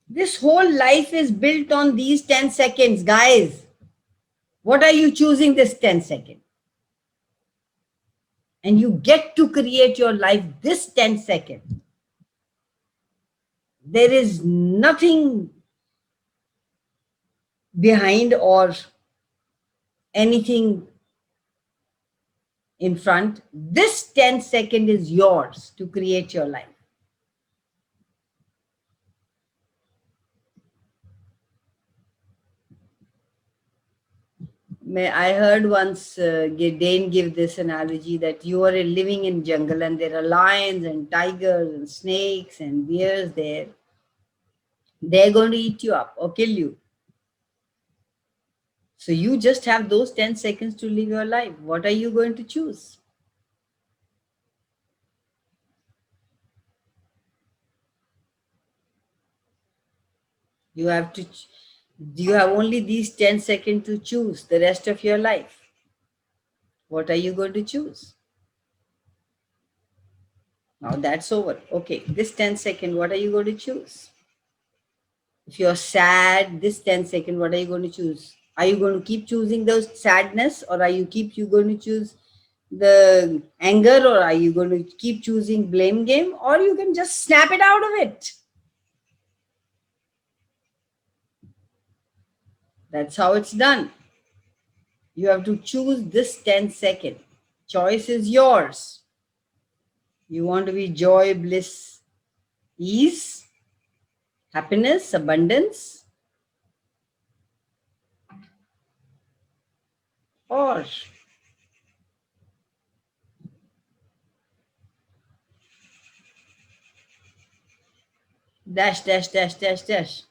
This whole life is built on these 10 seconds, guys. What are you choosing this 10 seconds? And you get to create your life this 10 seconds. There is nothing behind or anything in front. This 10 seconds is yours to create your life. I heard once Dane give this analogy that you are living in jungle and there are lions and tigers and snakes and bears there. They're going to eat you up or kill you. So you just have those 10 seconds to live your life. What are you going to choose? You have only these 10 seconds to choose the rest of your life. What are you going to choose? Now that's over. Okay, this 10 seconds, what are you going to choose? If you're sad, this 10 seconds, what are you going to choose? Are you going to keep choosing those sadness, or are you going to choose the anger, or are you going to keep choosing blame game, or you can just snap it out of it? That's how it's done. You have to choose this 10 seconds. Choice is yours. You want to be joy, bliss, ease, happiness, abundance, or dash, dash, dash, dash, dash.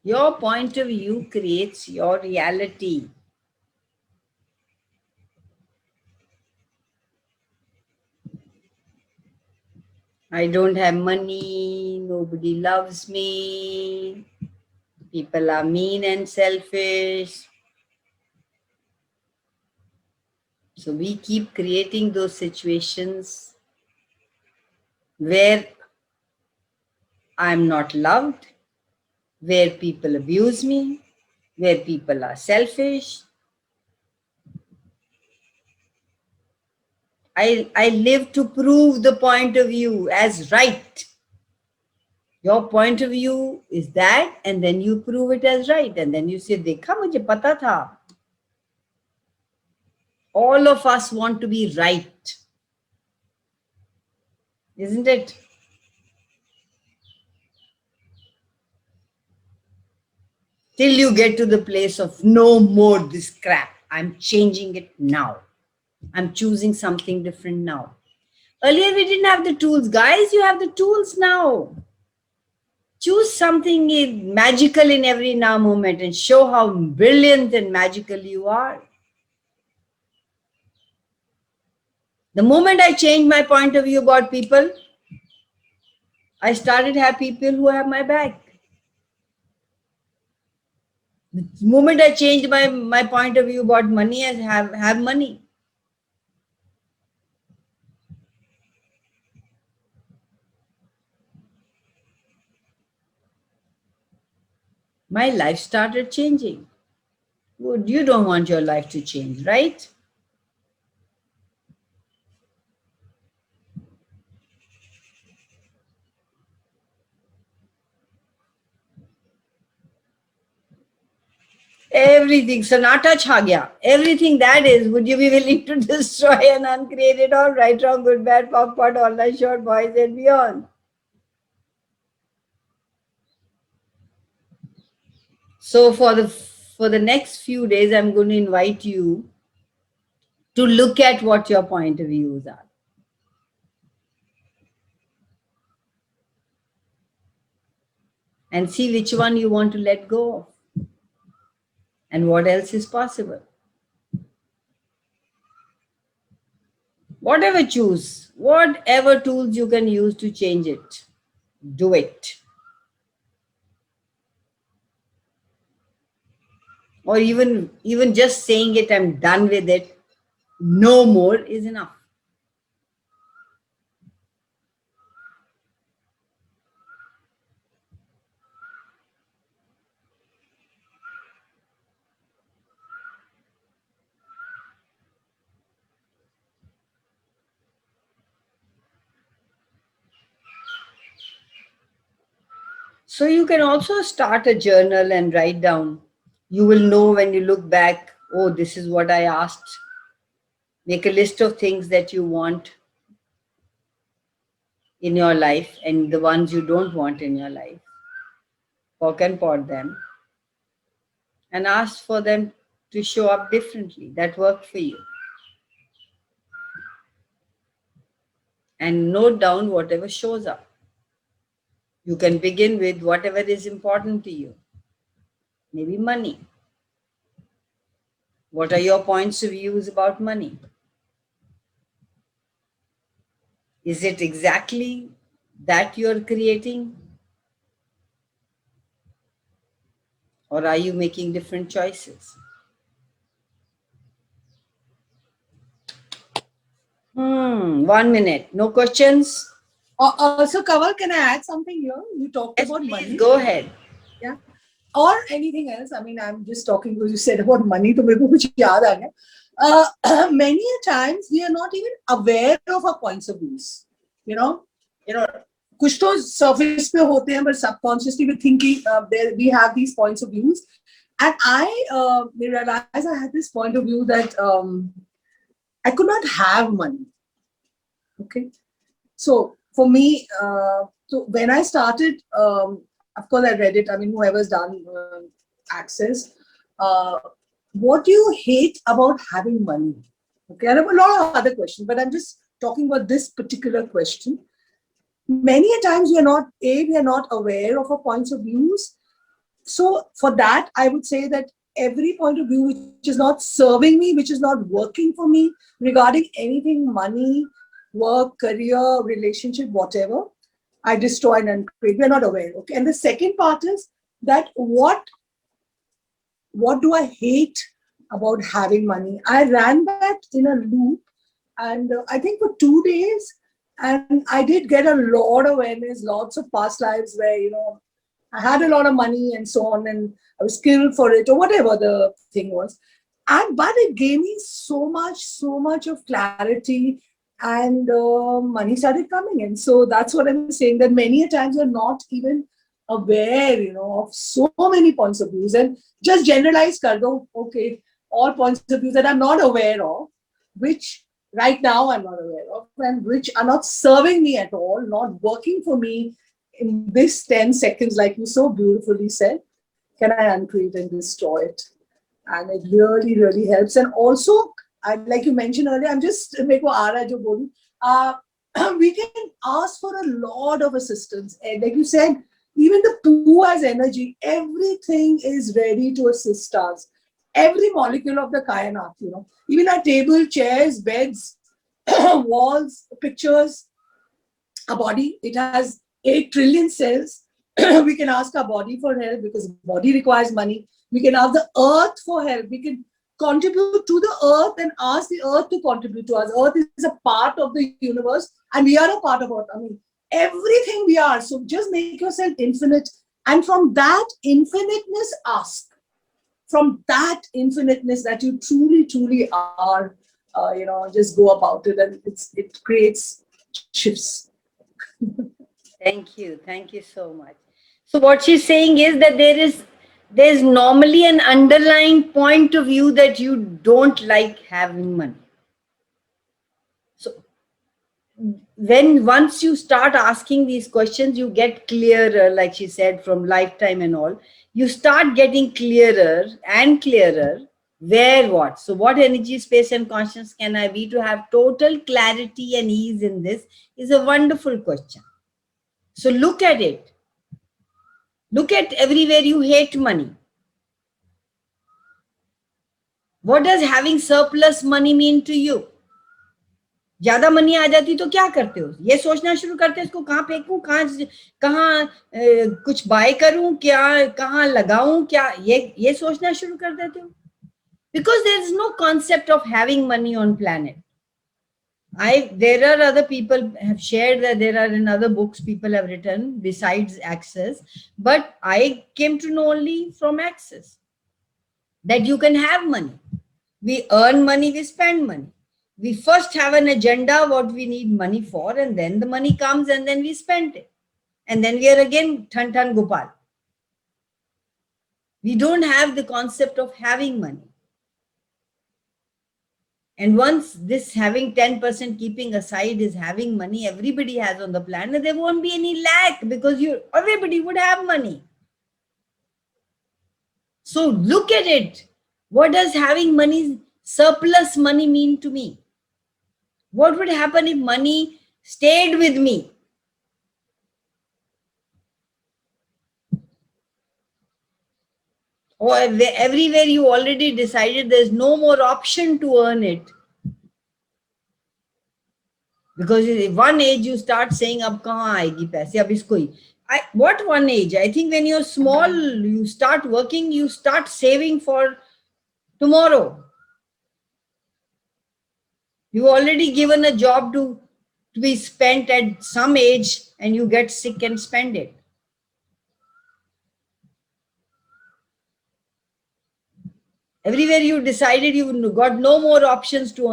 Your point of view creates your reality. I don't have money, nobody loves me, people are mean and selfish. So we keep creating those situations where I'm not loved, where people abuse me, where people are selfish. I live to prove the point of view as right. Your point of view is that, and then you prove it as right. And then you say, Dekha, mujhe pata tha. All of us want to be right. Isn't it? Till you get to the place of no more this crap. I'm changing it now. I'm choosing something different now. Earlier, we didn't have the tools. Guys, you have the tools now. Choose something magical in every now moment and show how brilliant and magical you are. The moment I changed my point of view about people, I started to have people who have my back. The moment I changed my point of view about money, I have money. My life started changing. Good, you don't want your life to change, right? Everything, Sonata Chha Gaya. Everything that is, would you be willing to destroy and uncreate it all? Right, wrong, good, bad, pop, pot, online, short, boys and beyond. So for the next few days, I'm going to invite you to look at what your point of views are. And see which one you want to let go of. And what else is possible. Whatever choose, whatever tools you can use to change it, do it. Or even just saying it, I'm done with it, no more is enough. So you can also start a journal and write down. You will know when you look back, oh, this is what I asked. Make a list of things that you want in your life and the ones you don't want in your life. Poke and pot them. And ask for them to show up differently. That worked for you. And note down whatever shows up. You can begin with whatever is important to you. Maybe money. What are your points of views about money? Is it exactly that you're creating? Or are you making different choices? 1 minute. No questions? So, Kaval, can I add something here? You talked Yes, about please, money. go ahead. Yeah. Or anything else. I mean, I'm just talking because you said about money. So, mujhe kuch yaad aa gaya. Many a times we are not even aware of our points of views. You know, kuch to surface pe hote hain, but subconsciously we're thinking we have these points of views. And I realized I had this point of view that I could not have money. Okay. So for me, so when I started, of course, I read it. I mean, whoever's done Access, what do you hate about having money? Okay, I have a lot of other questions, but I'm just talking about this particular question. Many a times we are not aware of our points of views. So for that, I would say that every point of view which is not serving me, which is not working for me regarding anything, money, work, career, relationship, whatever, I destroy and uncreate. We're not aware. Okay. And the second part is that what do I hate about having money? I ran that in a loop, and I think for 2 days, and I did get a lot of awareness, lots of past lives where, I had a lot of money and so on, and I was skilled for it or whatever the thing was. But it gave me so much of clarity, and money started coming in. So that's what I'm saying, that many a times you're not even aware, of so many points of views, and just generalize kar do, okay, all points of views that I'm not aware of, which right now I'm not aware of, and which are not serving me at all, not working for me in this 10 seconds, like you so beautifully said. Can I uncreate and destroy it? And it really, really helps. And also, like you mentioned earlier, I'm just make we can ask for a lot of assistance. And like you said, Even the poo has energy. Everything is ready to assist us. Every molecule of the kainat, you know, even our table, chairs, beds, walls, pictures, our body, it has 8 trillion cells. We can ask our body for help because body requires money. We can ask the earth for help. We can contribute to the earth and ask the earth to contribute to us. Earth is a part of the universe and we are a part of earth. I mean, everything we are. So just make yourself infinite. And from that infiniteness, ask. From that infiniteness that you truly, truly are, you know, just go about it, and it creates shifts. Thank you. Thank you so much. So what she's saying is that there's normally an underlying point of view that you don't like having money. So when once you start asking these questions, you get clearer, like she said, from lifetime and all. You start getting clearer and clearer where what. So what energy, space, and consciousness can I be to have total clarity and ease in this is a wonderful question. So look at it. Look at everywhere you hate money. What does having surplus money mean to you? ज्यादा money आ जाती तो क्या करते हो? ये सोचना शुरू करते हो इसको कहाँ फेंकूं, कहाँ कुछ बाय करूं, क्या कहाँ लगाऊं, क्या ये सोचना शुरू कर देते हो? Because there is no concept of having money on planet. There are other people have shared that there are in other books people have written besides Access, but I came to know only from Access that you can have money. We earn money, we spend money. We first have an agenda, what we need money for, and then the money comes and then we spend it. And then we are again Than Gopal. We don't have the concept of having money. And once this having 10% keeping aside is having money everybody has on the planet, there won't be any lack because everybody would have money. So look at it. What does having money, surplus money mean to me? What would happen if money stayed with me? Or everywhere you already decided there's no more option to earn it. Because at one age you start saying, ab kahan aayegi paise, ab isko hi. What one age? I think when you're small, you start working, you start saving for tomorrow. You've already given a job to be spent at some age and you get sick and spend it. Everywhere you decided you got no more options to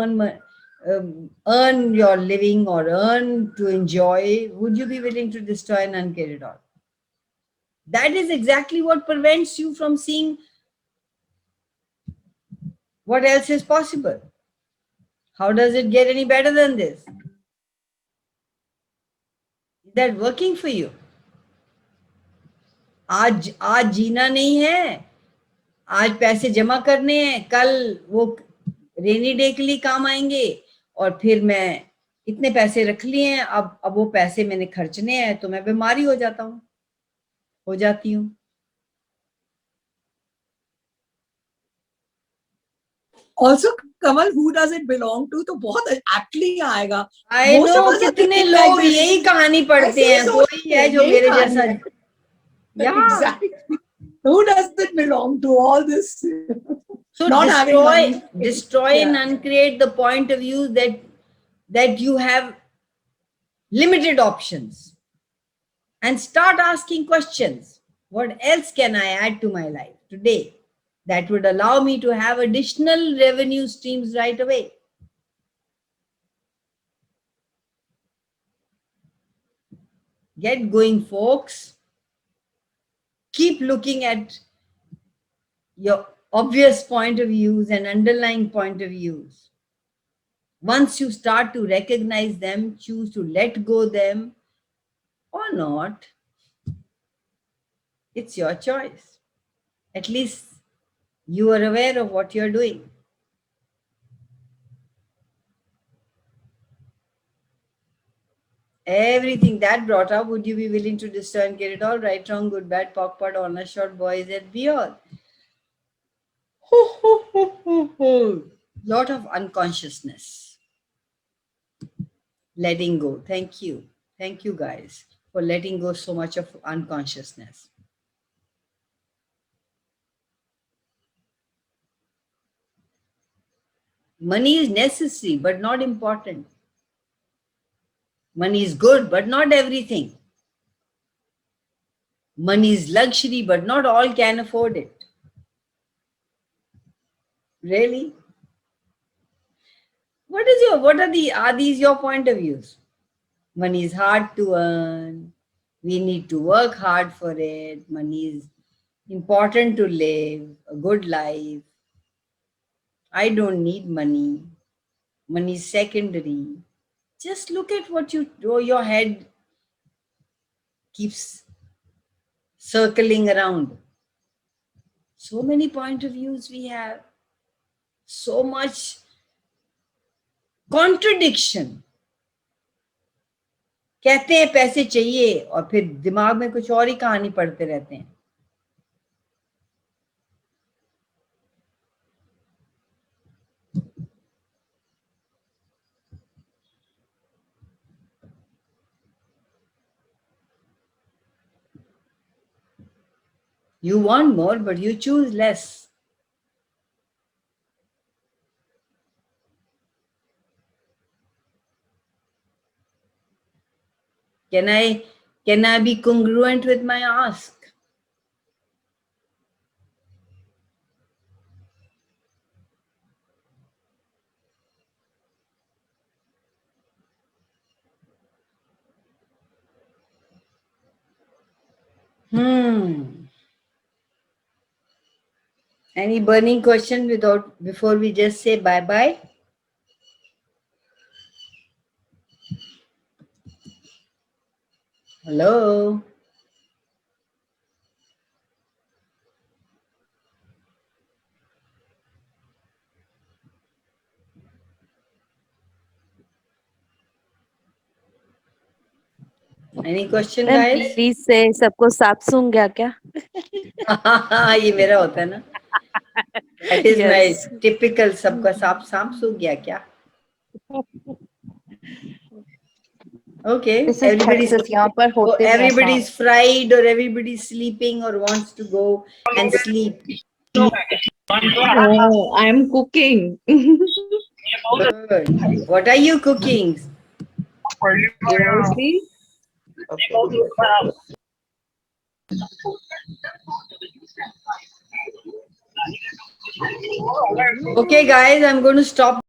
earn your living or earn to enjoy, would you be willing to destroy and uncare it all? That is exactly what prevents you from seeing what else is possible. How does it get any better than this? Is that working for you? आज जीना नहीं है, आज पैसे जमा करने हैं, कल वो रेनी डे के लिए काम आएंगे और फिर मैं इतने पैसे रख लिए हैं, अब वो पैसे मैंने खर्चने हैं तो मैं बीमारी हो जाती हूँ. Also, Kamal, who does it belong to? तो बहुत aptly आएगा. I know कितने लोग यही कहानी पढ़ते हैं, कोई है जो मेरे जैसा. Yeah. Exactly. Who does it belong to? All this? So not destroy and uncreate the point of view that you have limited options and start asking questions. What else can I add to my life today that would allow me to have additional revenue streams right away? Get going, folks. Keep looking at your obvious point of views and underlying point of views. Once you start to recognize them, choose to let go them or not, it's your choice. At least you are aware of what you're doing. Everything that brought up, would you be willing to discern, get it all right, wrong, good, bad, POC, POD, honest, short, boys, and beyond? Lot of unconsciousness. Letting go. Thank you. Thank you guys for letting go so much of unconsciousness. Money is necessary, but not important. Money is good, but not everything. Money is luxury, but not all can afford it. Really? Are these your point of views? Money is hard to earn. We need to work hard for it. Money is important to live a good life. I don't need money. Money is secondary. Just look at what your head keeps circling around. So many point of views we have. So much contradiction. कहते हैं पैसे चाहिए और फिर दिमाग में कुछ और ही कहानी पढ़ते रहते हैं. You want more, but you choose less. Can I be congruent with my ask? Any burning question before we just say bye-bye? Hello? Any question, guys? Please say, सबको साप सूंघ गया क्या? ये मेरा होता है ना. That is my typical सबका सांप सूंघ गया क्या? Okay, everybody's fried or everybody's sleeping or wants to go and sleep. No, I'm cooking. Good. What are you cooking? See? Okay, guys, I'm going to stop.